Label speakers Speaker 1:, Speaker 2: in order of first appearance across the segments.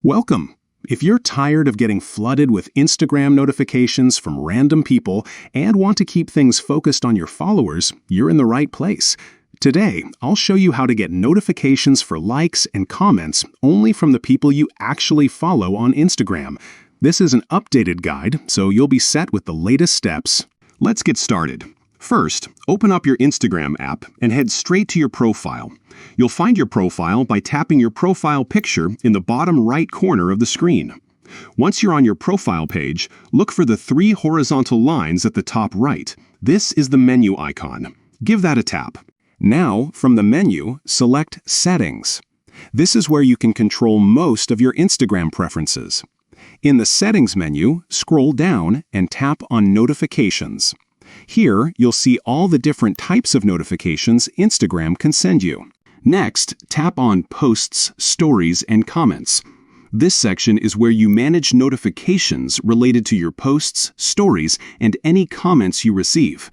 Speaker 1: Welcome! If you're tired of getting flooded with Instagram notifications from random people and want to keep things focused on your followers, you're in the right place. Today, I'll show you how to get notifications for likes and comments only from the people you actually follow on Instagram. This is an updated guide, so you'll be set with the latest steps. Let's get started. First, open up your Instagram app and head straight to your profile. You'll find your profile by tapping your profile picture in the bottom right corner of the screen. Once you're on your profile page, look for the three horizontal lines at the top right. This is the menu icon. Give that a tap. Now, from the menu, select Settings. This is where you can control most of your Instagram preferences. In the Settings menu, scroll down and tap on Notifications. Here, you'll see all the different types of notifications Instagram can send you. Next, tap on Posts, Stories, and Comments. This section is where you manage notifications related to your posts, stories, and any comments you receive.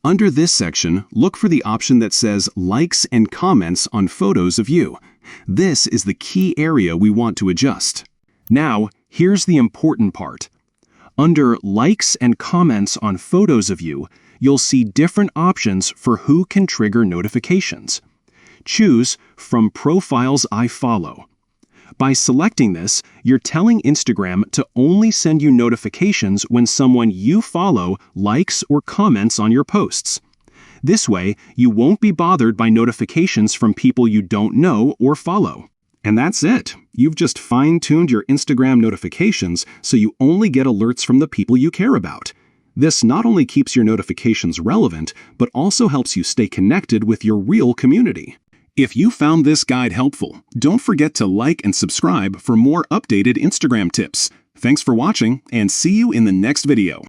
Speaker 1: Under this section, look for the option that says Likes and Comments on photos of you. This is the key area we want to adjust. Now, here's the important part. Under Likes and Comments on photos of you, you'll see different options for who can trigger notifications. Choose From Profiles I Follow. By selecting this, you're telling Instagram to only send you notifications when someone you follow likes or comments on your posts. This way, you won't be bothered by notifications from people you don't know or follow. And that's it. You've just fine-tuned your Instagram notifications so you only get alerts from the people you care about. This not only keeps your notifications relevant, but also helps you stay connected with your real community. If you found this guide helpful, don't forget to like and subscribe for more updated Instagram tips. Thanks for watching, and see you in the next video.